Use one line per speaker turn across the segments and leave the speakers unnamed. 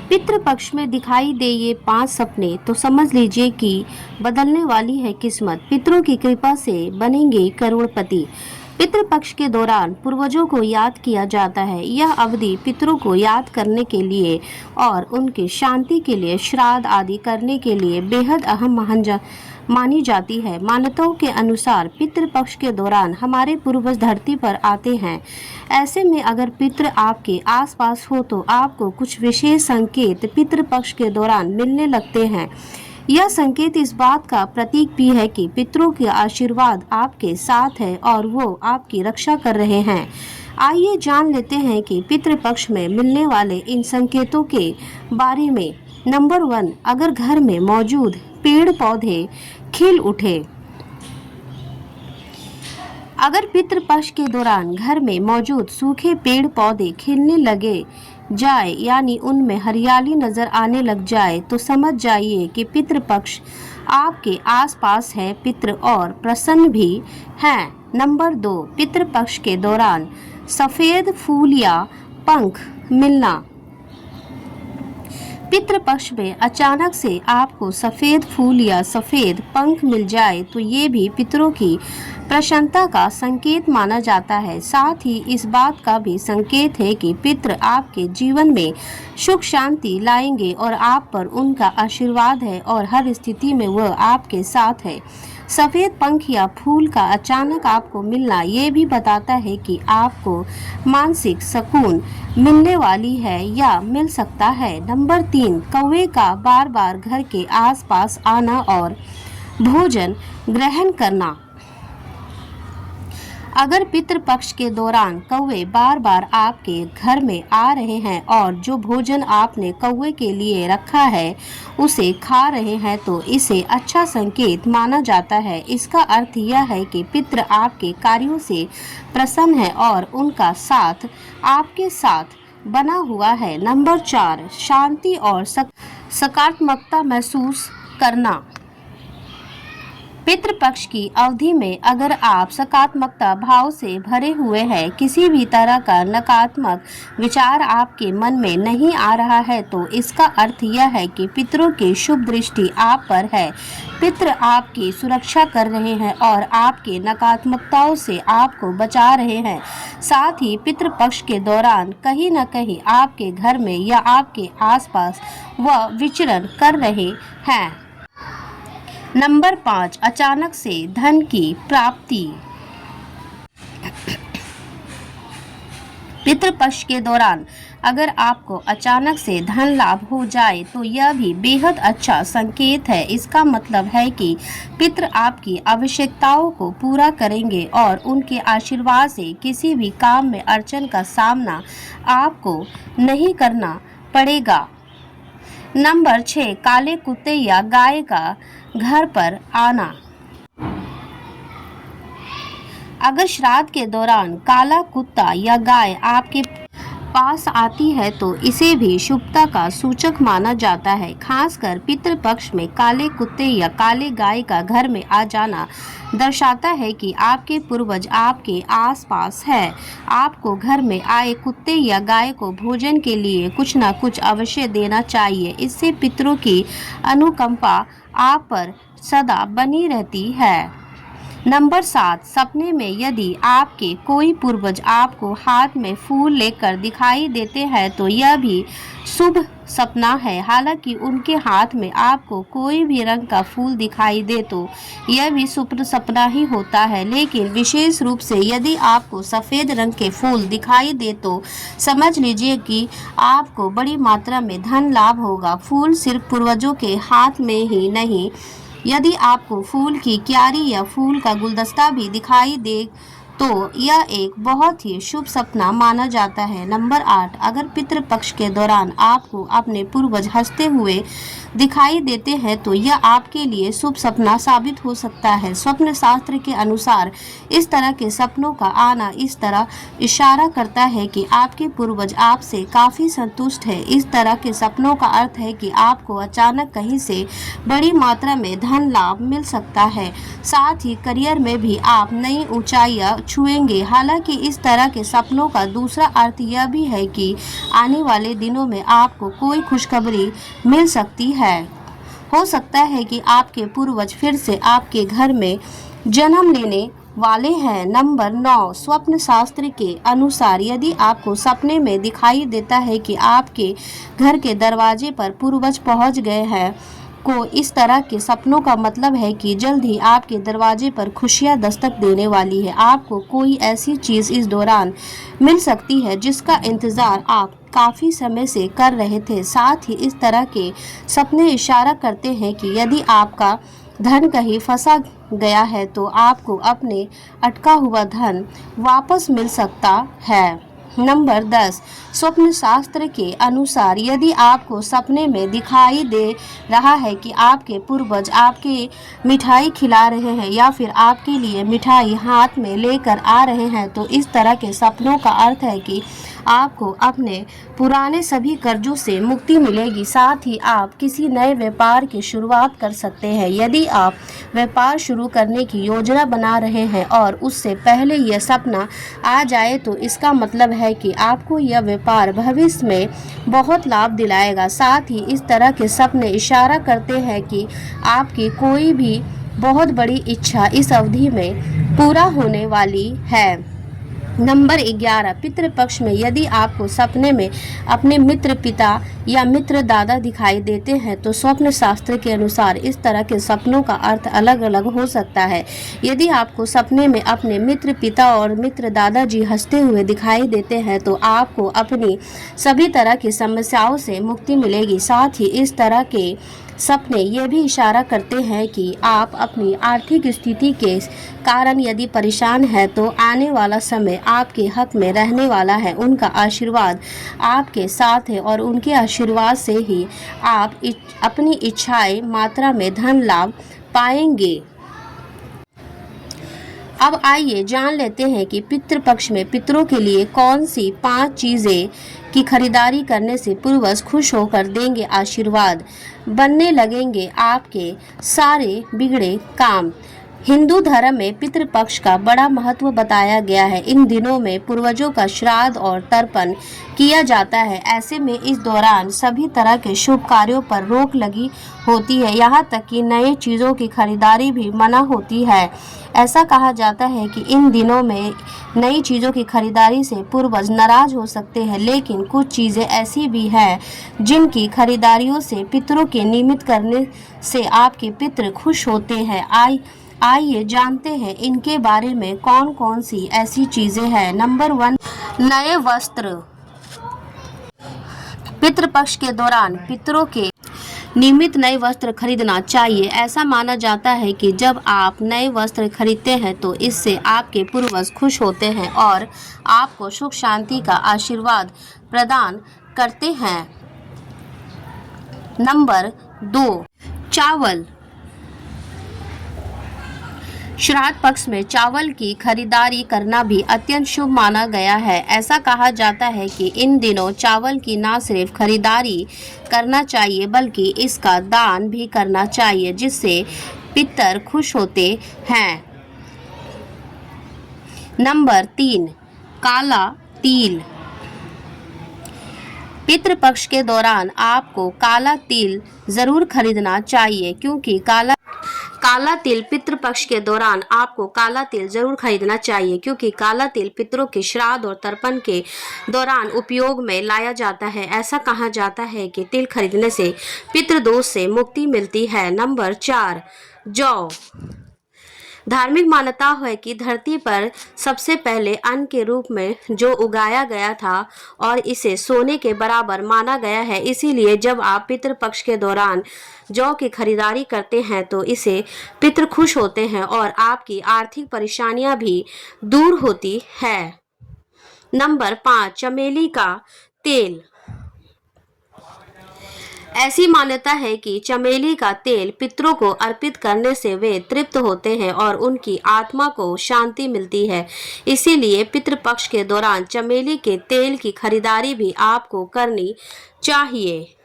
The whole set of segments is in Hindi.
पितृपक्ष में दिखाई दे ये 5 सपने तो समझ लीजिए कि बदलने वाली है किस्मत। पितरों की कृपा से बनेंगे करोड़पति। पितृपक्ष के दौरान पूर्वजों को याद किया जाता है। यह अवधि पितरों को याद करने के लिए और उनकी शांति के लिए श्राद्ध आदि करने के लिए बेहद अहम मानी जाती है। मान्यताओं के अनुसार पितृपक्ष के दौरान हमारे पूर्वज धरती पर आते हैं। ऐसे में अगर पितृ आपके आसपास हो तो आपको कुछ विशेष संकेत पितृपक्ष के दौरान मिलने लगते हैं। यह संकेत इस बात का प्रतीक भी है कि पितरों के आशीर्वाद आपके साथ है और वो आपकी रक्षा कर रहे हैं। आइए जान लेते हैं कि पितृपक्ष में मिलने वाले इन संकेतों के बारे में। नंबर 1, अगर घर में मौजूद पेड़ पौधे खिल उठे। अगर पितृपक्ष के दौरान घर में मौजूद सूखे पेड़ पौधे खिलने लगे जाए यानी उनमें हरियाली नजर आने लग जाए तो समझ जाइए कि पितृपक्ष आपके आसपास है पितृ और प्रसन्न भी हैं। नंबर 2, पितृपक्ष के दौरान सफेद फूल या पंख मिलना। पितृपक्ष में अचानक से आपको सफेद फूल या सफेद पंख मिल जाए तो ये भी पितरों की प्रसन्नता का संकेत माना जाता है। साथ ही इस बात का भी संकेत है कि पितृ आपके जीवन में सुख शांति लाएंगे और आप पर उनका आशीर्वाद है और हर स्थिति में वह आपके साथ है। सफेद पंख या फूल का अचानक आपको मिलना ये भी बताता है कि आपको मानसिक सुकून मिलने वाली है या मिल सकता है। नंबर 3, कौवे का बार बार घर के आसपास आना और भोजन ग्रहण करना। अगर पितृपक्ष के दौरान कौवे बार बार आपके घर में आ रहे हैं और जो भोजन आपने कौवे के लिए रखा है उसे खा रहे हैं तो इसे अच्छा संकेत माना जाता है। इसका अर्थ यह है कि पितृ आपके कार्यों से प्रसन्न है और उनका साथ आपके साथ बना हुआ है। नंबर 4, शांति और सकारात्मकता महसूस करना। पितृपक्ष की अवधि में अगर आप सकारात्मकता भाव से भरे हुए हैं, किसी भी तरह का नकारात्मक विचार आपके मन में नहीं आ रहा है तो इसका अर्थ यह है कि पितरों की शुभ दृष्टि आप पर है। पितृ आपकी सुरक्षा कर रहे हैं और आपके नकारात्मकताओं से आपको बचा रहे हैं। साथ ही पितृपक्ष के दौरान कहीं न कहीं आपके घर में या आपके आसपास वह विचरण कर रहे हैं। नंबर 5, अचानक से धन की प्राप्ति। पितृपक्ष के दौरान अगर आपको अचानक से धन लाभ हो जाए तो यह भी बेहद अच्छा संकेत है। इसका मतलब है कि पितृ आपकी आवश्यकताओं को पूरा करेंगे और उनके आशीर्वाद से किसी भी काम में अड़चन का सामना आपको नहीं करना पड़ेगा। नंबर 6, काले कुत्ते या गाय का घर पर आना। अगर श्राद्ध के दौरान काला कुत्ता या गाय आपके पास आती है तो इसे भी शुभता का सूचक माना जाता है। खासकर पितृपक्ष में काले कुत्ते या काले गाय का घर में आ जाना दर्शाता है कि आपके पूर्वज आपके आसपास है। आपको घर में आए कुत्ते या गाय को भोजन के लिए कुछ न कुछ अवश्य देना चाहिए। इससे पितरों की अनुकंपा आप पर सदा बनी रहती है। नंबर 7, सपने में यदि आपके कोई पूर्वज आपको हाथ में फूल लेकर दिखाई देते हैं तो यह भी शुभ सपना है। हालांकि उनके हाथ में आपको कोई भी रंग का फूल दिखाई दे तो यह भी शुभ सपना ही होता है, लेकिन विशेष रूप से यदि आपको सफ़ेद रंग के फूल दिखाई दे तो समझ लीजिए कि आपको बड़ी मात्रा में धन लाभ होगा। फूल सिर्फ पूर्वजों के हाथ में ही नहीं, यदि आपको फूल की क्यारी या फूल का गुलदस्ता भी दिखाई दे तो यह एक बहुत ही शुभ सपना माना जाता है। नंबर 8, अगर पितृपक्ष के दौरान आपको अपने पूर्वज हंसते हुए दिखाई देते हैं तो यह आपके लिए शुभ सपना साबित हो सकता है। स्वप्न शास्त्र के अनुसार इस तरह के सपनों का आना इस तरह इशारा करता है कि आपके पूर्वज आपसे काफ़ी संतुष्ट है। इस तरह के सपनों का अर्थ है कि आपको अचानक कहीं से बड़ी मात्रा में धन लाभ मिल सकता है। साथ ही करियर में भी आप नई ऊंचाइयां छुएंगे। हालांकि इस तरह के सपनों का दूसरा अर्थ यह भी है कि आने वाले दिनों में आपको कोई खुशखबरी मिल सकती है। हो सकता है कि आपके पूर्वज फिर से आपके घर में जन्म लेने वाले हैं। नंबर 9, स्वप्न शास्त्र के अनुसार यदि आपको सपने में दिखाई देता है कि आपके घर के दरवाजे पर पूर्वज पहुंच गए हैं को इस तरह के सपनों का मतलब है कि जल्द ही आपके दरवाजे पर खुशियां दस्तक देने वाली है। आपको कोई ऐसी चीज़ इस दौरान मिल सकती है जिसका इंतज़ार आप काफ़ी समय से कर रहे थे। साथ ही इस तरह के सपने इशारा करते हैं कि यदि आपका धन कहीं फंसा गया है तो आपको अपने अटका हुआ धन वापस मिल सकता है। नंबर 10, स्वप्न शास्त्र के अनुसार यदि आपको सपने में दिखाई दे रहा है कि आपके पूर्वज आपके मिठाई खिला रहे हैं या फिर आपके लिए मिठाई हाथ में लेकर आ रहे हैं तो इस तरह के सपनों का अर्थ है कि आपको अपने पुराने सभी कर्जों से मुक्ति मिलेगी। साथ ही आप किसी नए व्यापार की शुरुआत कर सकते हैं। यदि आप व्यापार शुरू करने की योजना बना रहे हैं और उससे पहले यह सपना आ जाए तो इसका मतलब है कि आपको यह व्यापार भविष्य में बहुत लाभ दिलाएगा। साथ ही इस तरह के सपने इशारा करते हैं कि आपकी कोई भी बहुत बड़ी इच्छा इस अवधि में पूरा होने वाली है। नंबर 11, पितृपक्ष में यदि आपको सपने में अपने मित्र पिता या मित्र दादा दिखाई देते हैं तो स्वप्न शास्त्र के अनुसार इस तरह के सपनों का अर्थ अलग अलग हो सकता है। यदि आपको सपने में अपने मित्र पिता और मित्र दादाजी हंसते हुए दिखाई देते हैं तो आपको अपनी सभी तरह की समस्याओं से मुक्ति मिलेगी। साथ ही इस तरह के सपने ये भी इशारा करते हैं कि आप अपनी आर्थिक स्थिति के कारण यदि परेशान हैं तो आने वाला समय आपके हक में रहने वाला है। उनका आशीर्वाद आपके साथ है और उनके आशीर्वाद से ही आप अपनी इच्छाएं मात्रा में धन लाभ पाएंगे। अब आइए जान लेते हैं कि पितृपक्ष में पितरों के लिए कौन सी 5 चीज़ें की खरीदारी करने से पूर्वज खुश होकर देंगे आशीर्वाद, बनने लगेंगे आपके सारे बिगड़े काम। हिंदू धर्म में पितृपक्ष का बड़ा महत्व बताया गया है। इन दिनों में पूर्वजों का श्राद्ध और तर्पण किया जाता है। ऐसे में इस दौरान सभी तरह के शुभ कार्यों पर रोक लगी होती है, यहाँ तक कि नए चीज़ों की खरीदारी भी मना होती है। ऐसा कहा जाता है कि इन दिनों में नई चीज़ों की खरीदारी से पूर्वज नाराज हो सकते हैं, लेकिन कुछ चीज़ें ऐसी भी हैं जिनकी खरीदारियों से पितरों के निमित्त करने से आपके पितृ खुश होते हैं। आइए जानते हैं इनके बारे में कौन कौन सी ऐसी चीजें हैं। नंबर 1, नए वस्त्र। पितृपक्ष के दौरान पितरों के नियमित नए वस्त्र खरीदना चाहिए। ऐसा माना जाता है कि जब आप नए वस्त्र खरीदते हैं तो इससे आपके पूर्वज खुश होते हैं और आपको सुख शांति का आशीर्वाद प्रदान करते हैं। नंबर 2, चावल। श्राद्ध पक्ष में चावल की खरीदारी करना भी अत्यंत शुभ माना गया है। ऐसा कहा जाता है कि इन दिनों चावल की न सिर्फ खरीदारी करना चाहिए बल्कि इसका दान भी करना चाहिए, जिससे पितर खुश होते हैं। नंबर 3, काला तिल। पितृपक्ष के दौरान आपको काला तिल जरूर खरीदना चाहिए, क्योंकि काला तिल पितृपक्ष के दौरान आपको काला तिल जरूर खरीदना चाहिए क्योंकि काला तिल पितरों के श्राद्ध और तर्पण के दौरान उपयोग में लाया जाता है। ऐसा कहा जाता है कि तिल खरीदने से पितृदोष से मुक्ति मिलती है। नंबर 4, जौ। धार्मिक मान्यता है कि धरती पर सबसे पहले अन्न के रूप में जो उगाया गया था और इसे सोने के बराबर माना गया है। इसीलिए जब आप पितृपक्ष के दौरान जौ की खरीदारी करते हैं तो इसे पितृ खुश होते हैं और आपकी आर्थिक परेशानियां भी दूर होती है। नंबर 5, चमेली का तेल। ऐसी मान्यता है कि चमेली का तेल पितरों को अर्पित करने से वे तृप्त होते हैं और उनकी आत्मा को शांति मिलती है। इसीलिए पितृपक्ष के दौरान चमेली के तेल की खरीदारी भी आपको करनी चाहिए।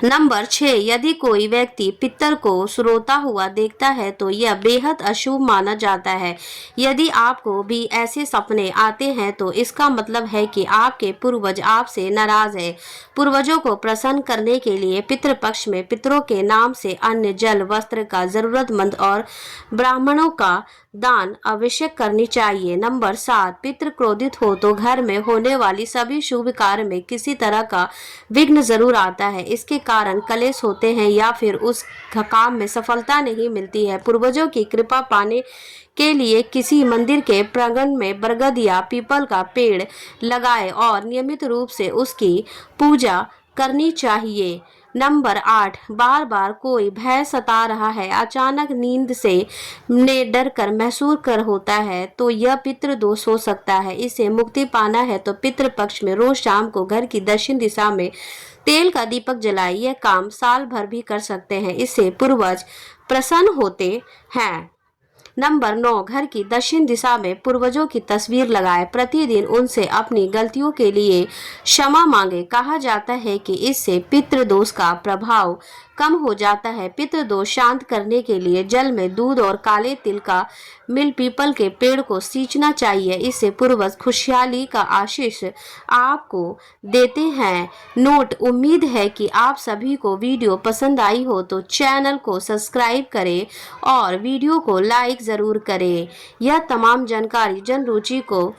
नंबर 6, यदि कोई व्यक्ति पितर को रोता हुआ देखता है तो यह बेहद अशुभ माना जाता है। यदि आपको भी ऐसे सपने आते हैं तो इसका मतलब है कि आपके पूर्वज आपसे नाराज है। पूर्वजों को प्रसन्न करने के लिए पितृपक्ष में पितरों के नाम से अन्न, जल, वस्त्र का जरूरतमंद और ब्राह्मणों का दान अवश्य करनी चाहिए। नंबर 7, पितृ क्रोधित हो तो घर में होने वाली सभी शुभ कार्य में किसी तरह का विघ्न जरूर आता है। इसके कारण कलेश होते हैं या फिर उस काम में सफलता नहीं मिलती है। पूर्वजों की कृपा पाने के लिए किसी मंदिर के प्रांगण में बरगद या पीपल का पेड़ लगाए और नियमित रूप से उसकी पूजा करनी चाहिए। नंबर 8, बार बार कोई भय सता रहा है, अचानक नींद से ने डर कर महसूस कर होता है तो यह पितृ दोष हो सकता है। इसे मुक्ति पाना है तो पितृ पक्ष में रोज शाम को घर की दक्षिण दिशा में तेल का दीपक जलाए। यह काम साल भर भी कर सकते हैं, इससे पूर्वज प्रसन्न होते हैं। नंबर 9, घर की दक्षिण दिशा में पूर्वजों की तस्वीर लगाए, प्रतिदिन उनसे अपनी गलतियों के लिए क्षमा मांगे। कहा जाता है कि इससे पितृदोष का प्रभाव कम हो जाता है। पितृदोष शांत करने के लिए जल में दूध और काले तिल का मिल पीपल के पेड़ को सींचना चाहिए। इससे पूर्वज खुशहाली का आशीष आपको देते हैं। नोट, उम्मीद है कि आप सभी को वीडियो पसंद आई हो तो चैनल को सब्सक्राइब करें और वीडियो को लाइक जरूर करें। यह तमाम जानकारी जन रुचि को